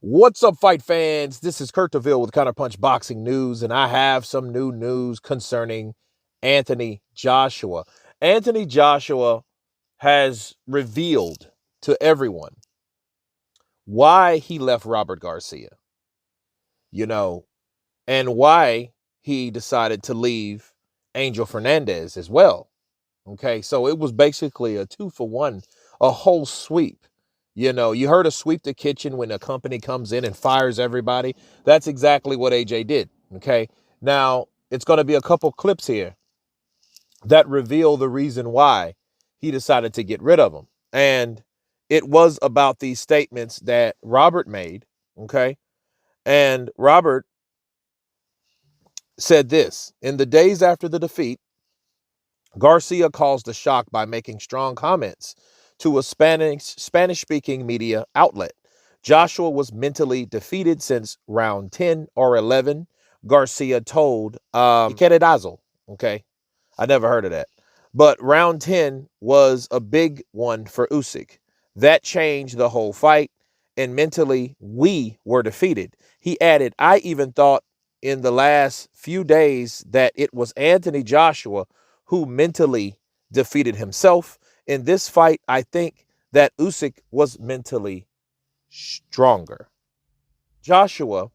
What's up, fight fans? This is Kurt DeVille with Counterpunch Boxing News, and I have some new news concerning Anthony Joshua. Anthony Joshua has revealed to everyone why he left Robert Garcia, you know, and why he decided to leave Angel Fernandez as well. Okay, so it was basically a 2-for-1, a whole sweep. You heard of sweep the kitchen when a company comes in and fires everybody. That's exactly what AJ did. Okay, now it's going to be a couple clips here that reveal the reason why he decided to get rid of him. And it was about these statements that Robert made. Okay, and Robert said this: in the days after the defeat, Garcia caused a shock by making strong comments to a Spanish-speaking media outlet. Joshua was mentally defeated since round 10 or 11, Garcia told Queredazo. Okay, I never heard of that. But round 10 was a big one for Usyk. That changed the whole fight, and mentally we were defeated. He added, I even thought in the last few days that it was Anthony Joshua who mentally defeated himself. In this fight, I think that Usyk was mentally stronger. Joshua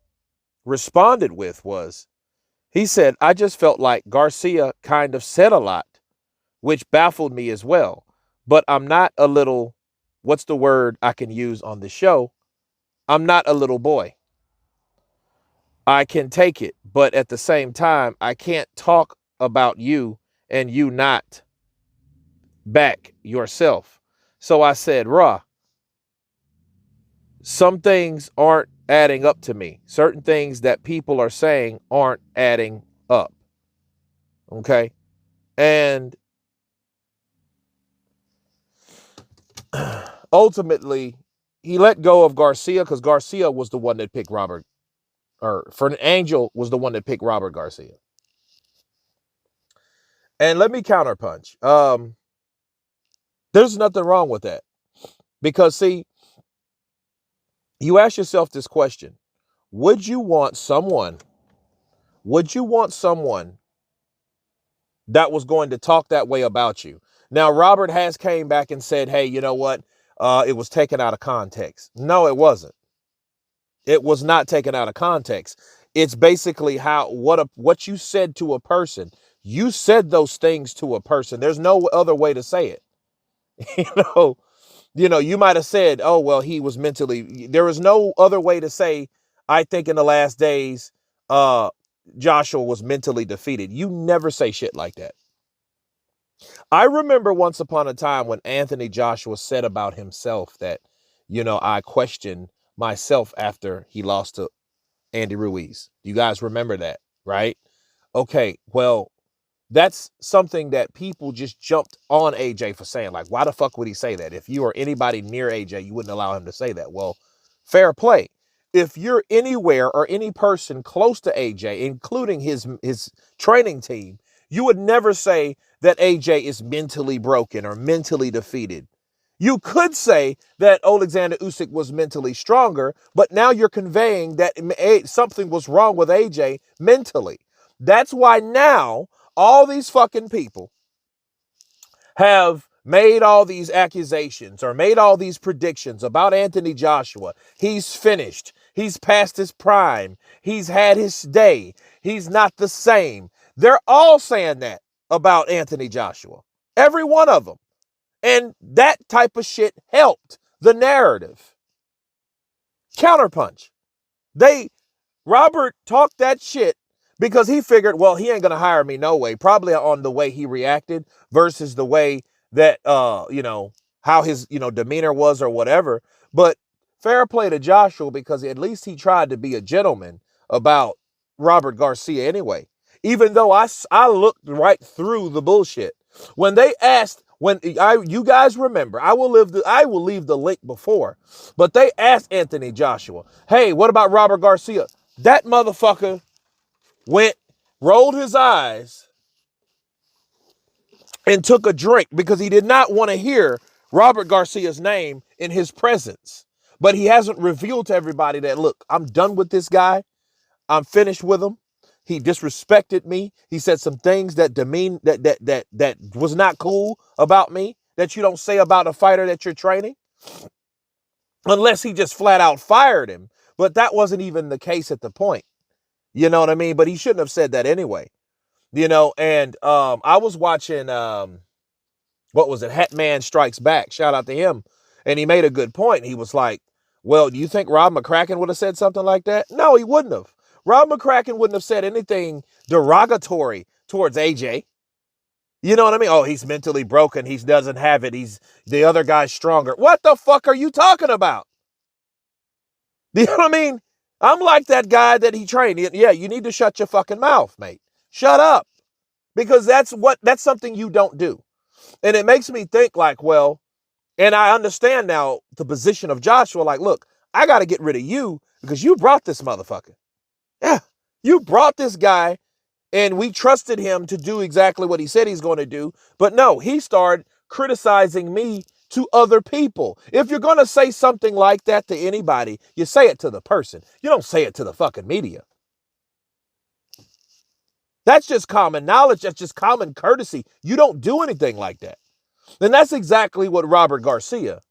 responded with he said, I just felt like Garcia kind of said a lot, which baffled me as well. But I'm not a little, what's the word I can use on the show? I'm not a little boy. I can take it, but at the same time, I can't talk about you and you not back yourself. So I said, Raw, some things aren't adding up to me. Certain things that people are saying aren't adding up. Okay. And ultimately, he let go of Garcia because Garcia was the one that picked Robert, or for Angel was the one that picked Robert Garcia. And let me counterpunch. There's nothing wrong with that. Because, see, you ask yourself this question. Would you want someone that was going to talk that way about you? Now, Robert has came back and said, hey, you know what? It was taken out of context. No, it wasn't. It was not taken out of context. It's basically what you said to a person. You said those things to a person. There's no other way to say it. You might have said, oh, well, he was mentally, there is no other way to say, I think in the last days, Joshua was mentally defeated. You never say shit like that. I remember once upon a time when Anthony Joshua said about himself that, I questioned myself after he lost to Andy Ruiz. You guys remember that, right? Okay, well, that's something that people just jumped on AJ for saying. Like, why the fuck would he say that? If you or anybody near AJ, you wouldn't allow him to say that. Well, fair play. If you're anywhere or any person close to AJ, including his training team, you would never say that AJ is mentally broken or mentally defeated. You could say that Alexander Usyk was mentally stronger, but now you're conveying that something was wrong with AJ mentally. That's why now all these fucking people have made all these accusations or made all these predictions about Anthony Joshua. He's finished. He's past his prime. He's had his day. He's not the same. They're all saying that about Anthony Joshua. Every one of them. And that type of shit helped the narrative. Counterpunch. Robert talked that shit because he figured, well, he ain't going to hire me no way. Probably on the way he reacted versus the way that, how his, demeanor was or whatever. But fair play to Joshua because at least he tried to be a gentleman about Robert Garcia anyway. Even though I looked right through the bullshit. When they asked, you guys remember, I will leave the link before, but they asked Anthony Joshua, hey, what about Robert Garcia? That motherfucker rolled his eyes and took a drink because he did not want to hear Robert Garcia's name in his presence. But he hasn't revealed to everybody that, look, I'm done with this guy. I'm finished with him. He disrespected me. He said some things that that was not cool about me that you don't say about a fighter that you're training, unless he just flat out fired him. But that wasn't even the case at the point. You know what I mean? But he shouldn't have said that anyway. And I was watching what was it? Hetman Strikes Back. Shout out to him. And he made a good point. He was like, well, do you think Rob McCracken would have said something like that? No, he wouldn't have. Rob McCracken wouldn't have said anything derogatory towards AJ. You know what I mean? Oh, he's mentally broken. He doesn't have it. The other guy's stronger. What the fuck are you talking about? You know what I mean? I'm like that guy that he trained. Yeah, you need to shut your fucking mouth, mate. Shut up. Because that's something you don't do. And it makes me think like, well, and I understand now the position of Joshua. Like, look, I got to get rid of you because you brought this motherfucker. Yeah, you brought this guy and we trusted him to do exactly what he said he's going to do. But no, he started criticizing me to other people. If you're going to say something like that to anybody, you say it to the person. You don't say it to the fucking media. That's just common knowledge. That's just common courtesy. You don't do anything like that. And that's exactly what Robert Garcia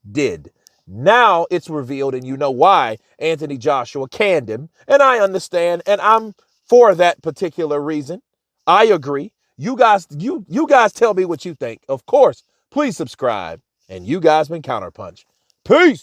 did. Now it's revealed, and you know why Anthony Joshua canned him. And I understand, and I'm for that particular reason. I agree. You guys tell me what you think. Of course, please subscribe. And you guys been Counterpunch. Peace.